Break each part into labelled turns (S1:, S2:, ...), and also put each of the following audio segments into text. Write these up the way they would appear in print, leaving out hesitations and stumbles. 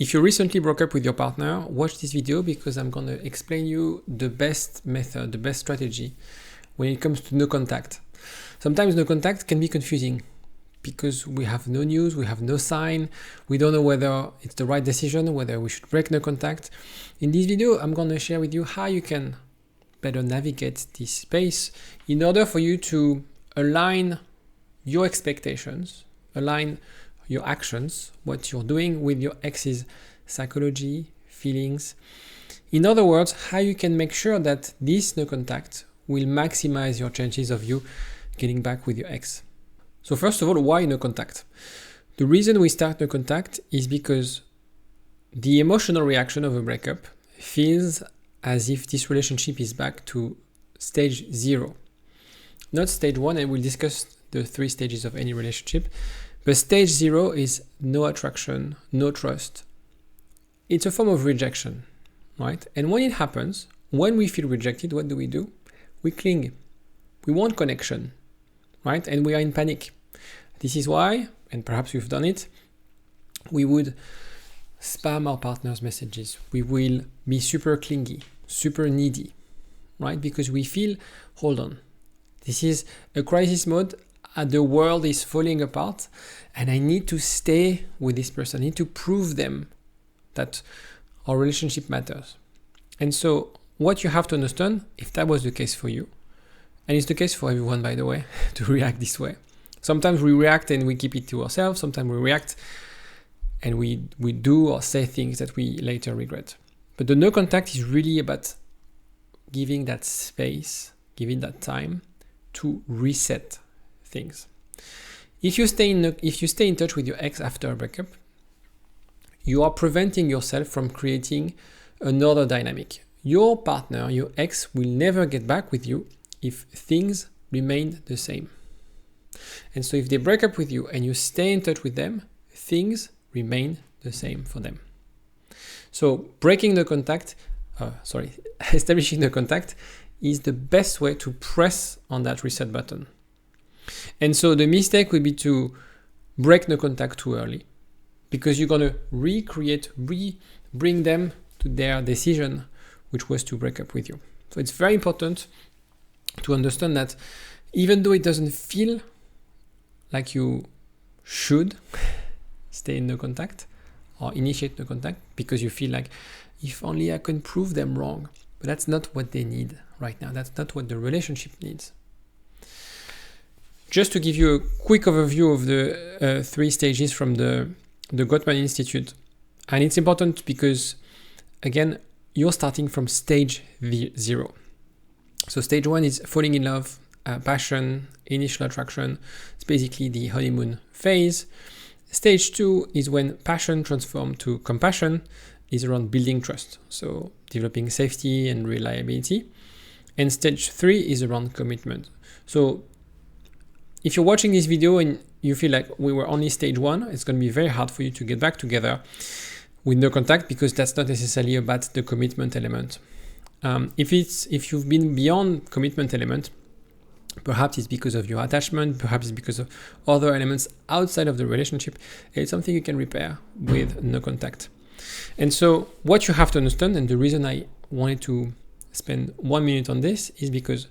S1: If you recently broke up with your partner, watch this video because I'm going to explain you the best method, the best strategy when it comes to no contact. Sometimes no contact can be confusing because we have no news, we have no sign, we don't know whether it's the right decision, whether we should break no contact. In this video, I'm going to share with you how you can better navigate this space in order for you to align your expectations, align your actions, what you're doing with your ex's psychology, feelings. In other words, how you can make sure that this no contact will maximize your chances of you getting back with your ex. So first of all, why no contact? The reason we start no contact is because the emotional reaction of a breakup feels as if this relationship is back to stage 0. Not stage 1, and we'll discuss the 3 stages of any relationship. But stage 0 is no attraction, no trust. It's a form of rejection, right? And when it happens, when we feel rejected, what do? We cling. We want connection, right? And we are in panic. This is why, and perhaps you've done it, we would spam our partner's messages. We will be super clingy, super needy, right? Because we feel, hold on, this is a crisis mode. The world is falling apart and I need to stay with this person. I need to prove them that our relationship matters. And so what you have to understand, if that was the case for you, and it's the case for everyone, by the way, to react this way. Sometimes we react and we keep it to ourselves. Sometimes we react and we do or say things that we later regret. But the no contact is really about giving that space, giving that time to reset things. If you stay in touch with your ex after a breakup, you are preventing yourself from creating another dynamic. Your partner, your ex, will never get back with you if things remain the same. And so if they break up with you and you stay in touch with them, things remain the same for them. So establishing the contact is the best way to press on that reset button. And so the mistake would be to break no contact too early because you're going to bring them to their decision, which was to break up with you. So it's very important to understand that even though it doesn't feel like you should stay in no contact or initiate no contact because you feel like if only I can prove them wrong, but that's not what they need right now. That's not what the relationship needs. Just to give you a quick overview of the 3 stages from the Gottman Institute. And it's important because, again, you're starting from stage 0. So stage 1 is falling in love, passion, initial attraction. It's basically the honeymoon phase. Stage 2 is when passion transforms to compassion, is around building trust. So developing safety and reliability. And stage 3 is around commitment. So if you're watching this video and you feel like we were only stage 1, it's going to be very hard for you to get back together with no contact because that's not necessarily about the commitment element. If you've been beyond commitment element, perhaps it's because of your attachment, perhaps it's because of other elements outside of the relationship. It's something you can repair with no contact. And so what you have to understand, and the reason I wanted to spend 1 minute on this is because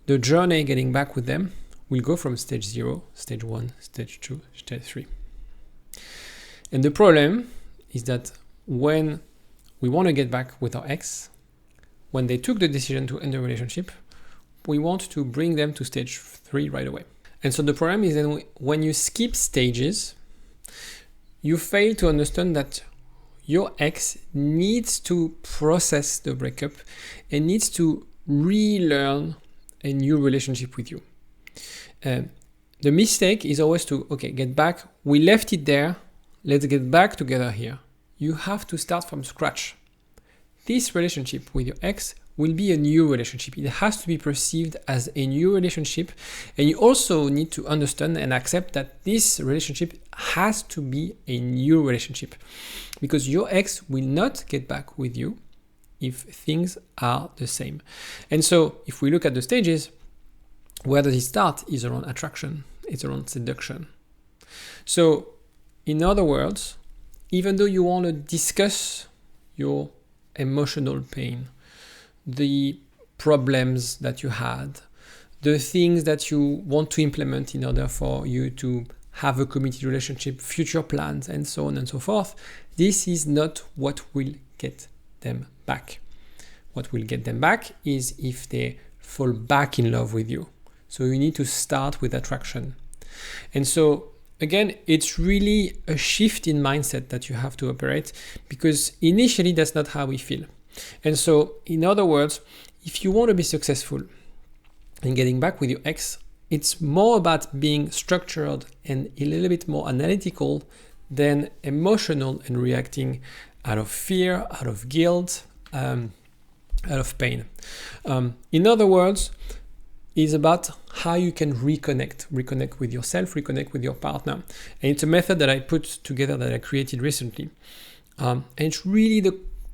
S1: the journey getting back with them will go from stage 0, stage 1, stage 2, stage 3. And the problem is that when we want to get back with our ex, when they took the decision to end the relationship, we want to bring them to stage 3 right away. And so the problem is that when you skip stages, you fail to understand that your ex needs to process the breakup and needs to relearn a new relationship with you. The mistake is always to, get back. We left it there. Let's get back together here. You have to start from scratch. This relationship with your ex will be a new relationship. It has to be perceived as a new relationship. And you also need to understand and accept that this relationship has to be a new relationship because your ex will not get back with you if things are the same. And so if we look at the stages, where does it start is around attraction. It's around seduction. So in other words, even though you want to discuss your emotional pain, the problems that you had, the things that you want to implement in order for you to have a committed relationship, future plans, and so on and so forth, this is not what will get them back. What will get them back is if they fall back in love with you. So you need to start with attraction. And so again, it's really a shift in mindset that you have to operate, because initially that's not how we feel. And so in other words, if you want to be successful in getting back with your ex, it's more about being structured and a little bit more analytical than emotional and reacting out of fear, out of guilt, out of pain. In other words, is about how you can reconnect with yourself, reconnect with your partner. And it's a method that I put together, that I created recently. And it's really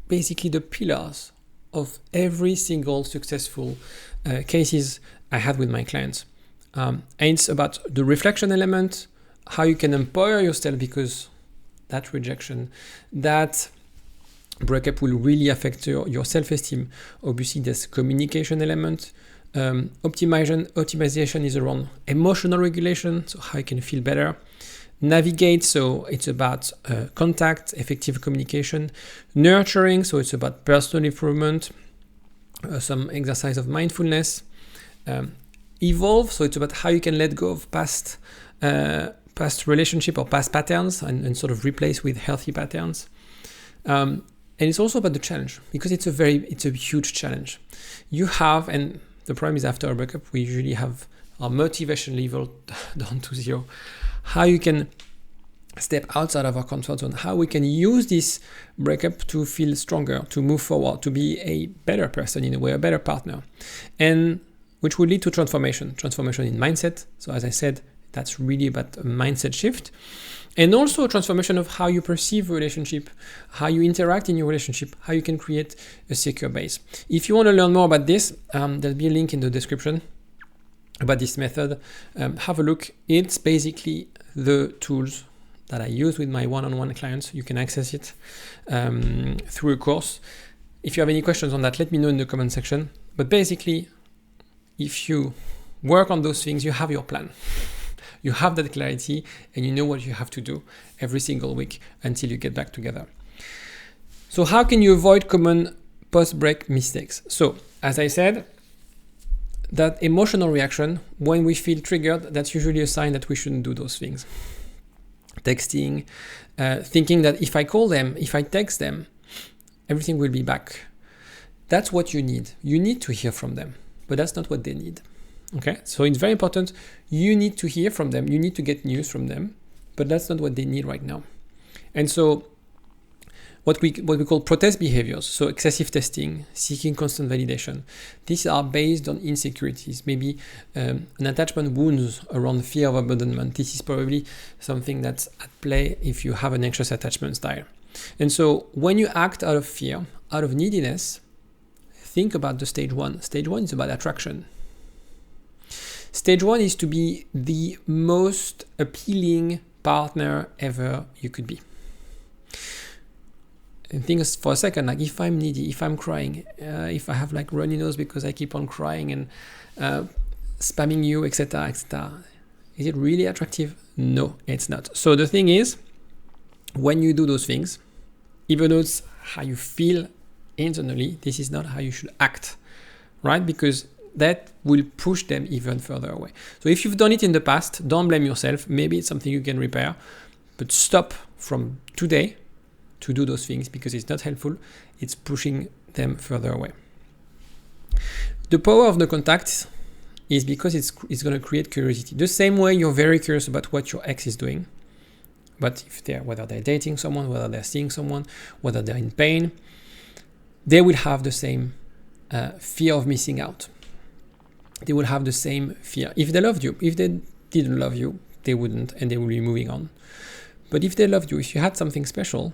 S1: basically the pillars of every single successful cases I had with my clients. And it's about the reflection element, how you can empower yourself, because that rejection, that breakup will really affect your self-esteem. Obviously, there's communication element. Optimization is around emotional regulation, so how you can feel better. Navigate, so it's about contact, effective communication. Nurturing, so it's about personal improvement, some exercise of mindfulness. Evolve, so it's about how you can let go of past relationship or past patterns and sort of replace with healthy patterns. And it's also about the challenge, because it's a huge challenge. You have, and the problem is after a breakup, we usually have our motivation level down to zero. How you can step outside of our comfort zone, how we can use this breakup to feel stronger, to move forward, to be a better person in a way, a better partner. And which will lead to transformation in mindset. So as I said, that's really about a mindset shift. And also a transformation of how you perceive a relationship, how you interact in your relationship, how you can create a secure base. If you want to learn more about this, there'll be a link in the description about this method. Have a look. It's basically the tools that I use with my one-on-one clients. You can access it through a course. If you have any questions on that, let me know in the comment section. But basically, if you work on those things, you have your plan. You have that clarity and you know what you have to do every single week until you get back together. So how can you avoid common post-break mistakes? So as I said, that emotional reaction, when we feel triggered, that's usually a sign that we shouldn't do those things. Texting, thinking that if I call them, if I text them, everything will be back. That's what you need. You need to hear from them, but that's not what they need. Okay, so it's very important. You need to hear from them. You need to get news from them, but that's not what they need right now. And so what we call protest behaviors, so excessive testing, seeking constant validation, these are based on insecurities, maybe an attachment wounds around fear of abandonment. This is probably something that's at play if you have an anxious attachment style. And so when you act out of fear, out of neediness, think about the stage one. Stage one is about attraction. Stage one is to be the most appealing partner ever you could be. And think for a second, like if I'm needy, if I'm crying, if I have like runny nose because I keep on crying and spamming you, etc., etc., is it really attractive? No, it's not. So the thing is, when you do those things, even though it's how you feel internally, this is not how you should act, right? Because that will push them even further away. So if you've done it in the past, don't blame yourself. Maybe it's something you can repair, but stop from today to do those things because it's not helpful. It's pushing them further away. The power of no contact is because it's going to create curiosity. The same way you're very curious about what your ex is doing, but whether they're dating someone, whether they're seeing someone, whether they're in pain, they will have the same fear of missing out. They will have the same fear. If they loved you, if they didn't love you, they wouldn't, and they will be moving on. But if they loved you, if you had something special,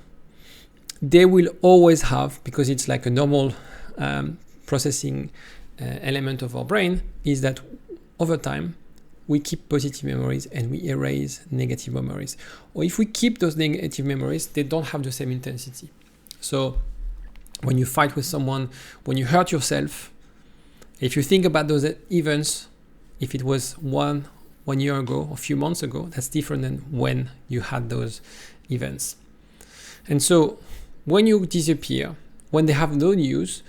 S1: they will always have, because it's like a normal processing element of our brain, is that over time, we keep positive memories and we erase negative memories. Or if we keep those negative memories, they don't have the same intensity. So when you fight with someone, when you hurt yourself, if you think about those events, if it was one year ago or a few months ago, that's different than when you had those events. And so when you disappear, when they have no news,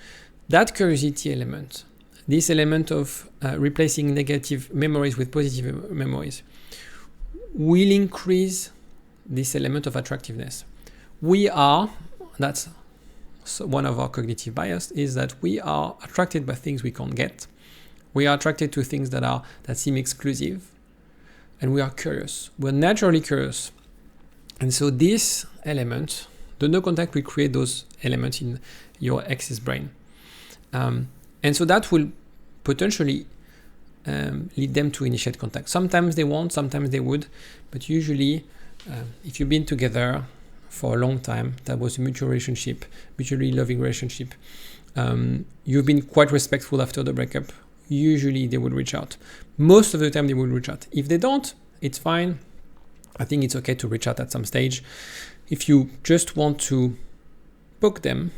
S1: that curiosity element, this element of replacing negative memories with positive memories, will increase this element of attractiveness. That's one of our cognitive bias, is that we are attracted by things we can't get. We are attracted to things that seem exclusive, and we are curious. We're naturally curious. And so this element, the no contact, will create those elements in your ex's brain. And so that will potentially lead them to initiate contact. Sometimes they won't, sometimes they would, but usually if you've been together for a long time, that was a mutual relationship, mutually loving relationship, you've been quite respectful after the breakup, usually they would reach out. Most of the time they will reach out. If they don't, it's fine. I think it's okay to reach out at some stage. If you just want to poke them,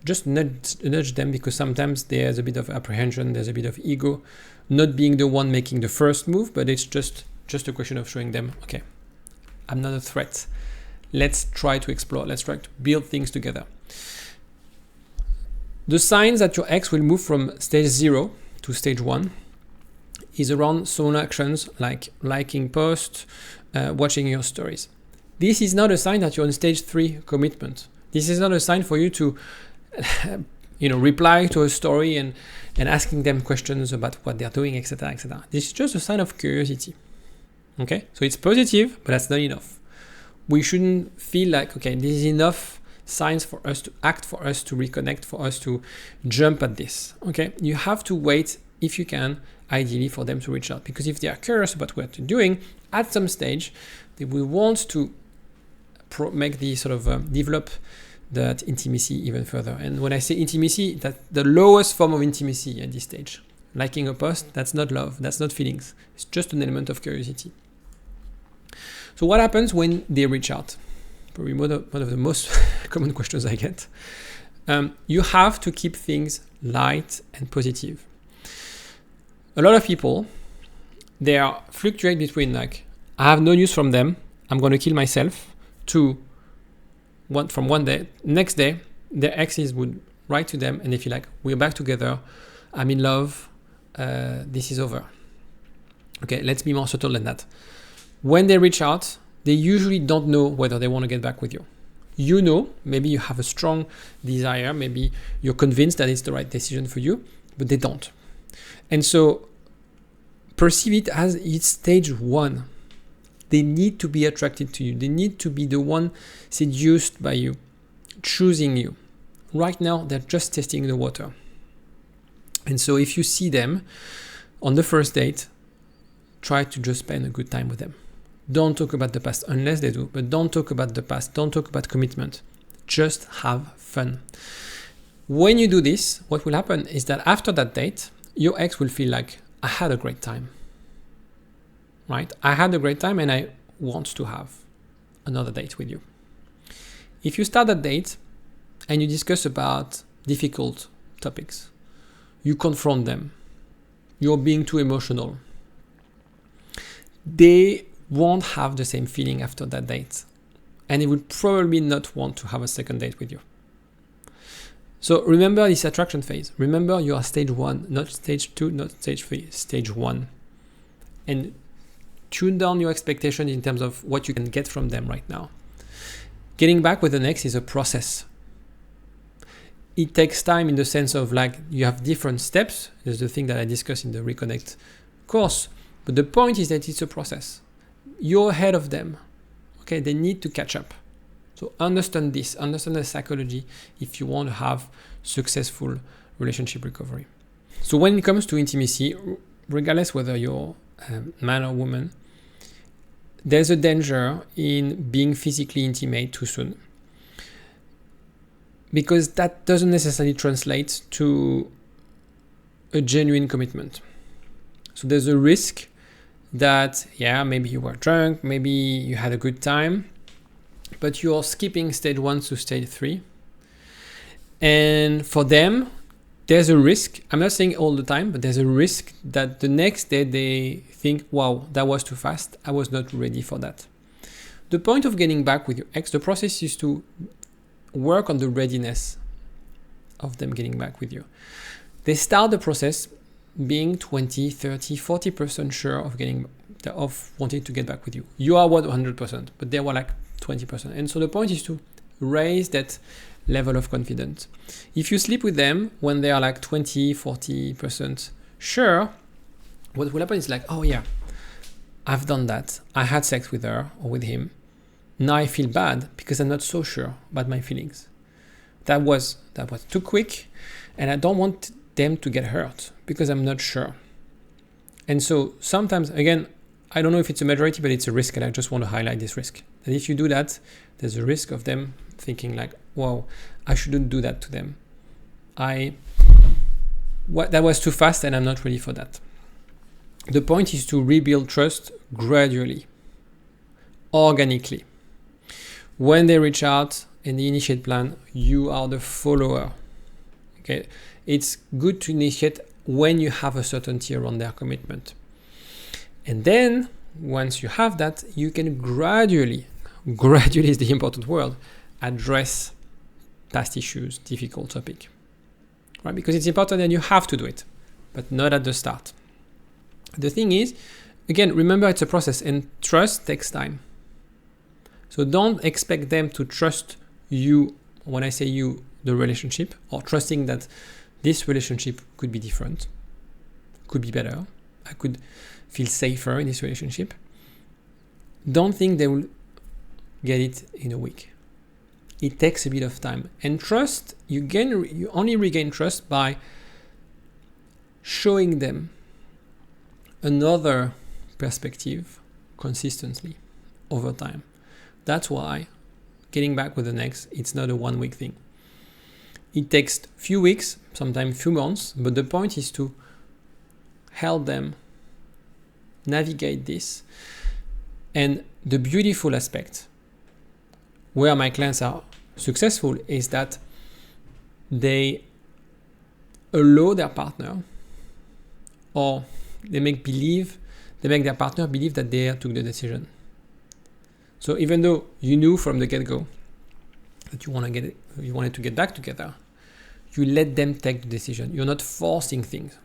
S1: just nudge them, because sometimes there's a bit of apprehension, there's a bit of ego, not being the one making the first move, but it's just a question of showing them, okay, I'm not a threat. Let's try to explore. Let's try to build things together. The signs that your ex will move from stage 0 to stage 1 is around small actions like liking posts, watching your stories. This is not a sign that you're on stage 3 commitment. This is not a sign for you to reply to a story and asking them questions about what they're doing, etc., etc. This is just a sign of curiosity. Okay, so it's positive, but that's not enough. We shouldn't feel like, okay, this is enough signs for us to act, for us to reconnect, for us to jump at this. Okay, you have to wait, if you can, ideally, for them to reach out, because if they are curious about what you're doing, at some stage, they will want to make the sort of develop that intimacy even further. And when I say intimacy, that's the lowest form of intimacy at this stage. Liking a post, that's not love, that's not feelings. It's just an element of curiosity. So what happens when they reach out? Probably one of the most common questions I get. You have to keep things light and positive. A lot of people, they are fluctuate between like, I have no news from them, I'm going to kill myself, to from one day, next day, their exes would write to them and they feel like, we're back together, I'm in love, this is over. Okay, let's be more subtle than that. When they reach out, they usually don't know whether they want to get back with you. You know, maybe you have a strong desire, maybe you're convinced that it's the right decision for you, but they don't. And so perceive it as it's stage 1. They need to be attracted to you. They need to be the one seduced by you, choosing you. Right now, they're just testing the water. And so if you see them on the first date, try to just spend a good time with them. Don't talk about the past unless they do, but don't talk about the past. Don't talk about commitment. Just have fun. When you do this, what will happen is that after that date, your ex will feel like, I had a great time. Right? I had a great time and I want to have another date with you. If you start that date and you discuss about difficult topics, you confront them, you're being too emotional, they won't have the same feeling after that date. And they will probably not want to have a second date with you. So remember this attraction phase. Remember you are stage 1, not stage 2, not stage 3, stage 1. And tune down your expectations in terms of what you can get from them right now. Getting back with an ex is a process. It takes time in the sense of like you have different steps. There's the thing that I discussed in the Reconnect course. But the point is that it's a process. You're ahead of them. Okay, they need to catch up. So understand this, understand the psychology if you want to have successful relationship recovery. So when it comes to intimacy, regardless whether you're man or woman, there's a danger in being physically intimate too soon, because that doesn't necessarily translate to a genuine commitment. So there's a risk that, yeah, maybe you were drunk, maybe you had a good time, but you're skipping stage 1 to stage 3. And for them, there's a risk. I'm not saying all the time, but there's a risk that the next day they think, wow, that was too fast. I was not ready for that. The point of getting back with your ex, the process is to work on the readiness of them getting back with you. They start the process being 20, 30, 40% sure of wanting to get back with you. You are 100%, but they were like 20%. And so the point is to raise that level of confidence. If you sleep with them when they are like 20, 40% sure, what will happen is like, oh yeah, I've done that. I had sex with her or with him. Now I feel bad because I'm not so sure about my feelings. That was too quick, and I don't want them to get hurt because I'm not sure. And so sometimes, again, I don't know if it's a majority, but it's a risk, and I just want to highlight this risk. And if you do that, there's a risk of them thinking like, wow, I shouldn't do that to them. That was too fast and I'm not ready for that. The point is to rebuild trust gradually, organically. When they reach out in the initiate plan, you are the follower. Okay, it's good to initiate when you have a certainty around their commitment. And then once you have that, you can gradually is the important word, address past issues, difficult topic, right? Because it's important and you have to do it, but not at the start. The thing is, again, remember it's a process and trust takes time. So don't expect them to trust you. When I say you, the relationship, or trusting that this relationship could be different, could be better, I could feel safer in this relationship. Don't think they will get it in a week. It takes a bit of time. And trust, you only regain trust by showing them another perspective consistently over time. That's why getting back with an ex, it's not a 1 week thing. It takes few weeks, sometimes few months, but the point is to help them navigate this. And the beautiful aspect where my clients are successful is that they allow their partner, or they make their partner believe that they took the decision. So even though you knew from the get-go that you wanted to get back together, you let them take the decision. You're not forcing things,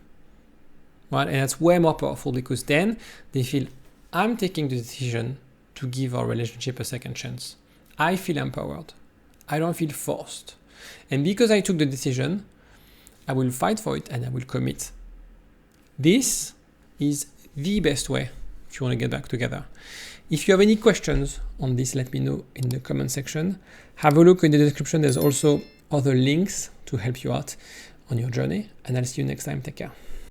S1: right? And that's way more powerful because then they feel, I'm taking the decision to give our relationship a second chance. I feel empowered. I don't feel forced. And because I took the decision, I will fight for it and I will commit. This is the best way if you want to get back together. If you have any questions on this, let me know in the comment section. Have a look in the description. There's also other links to help you out on your journey. And I'll see you next time. Take care.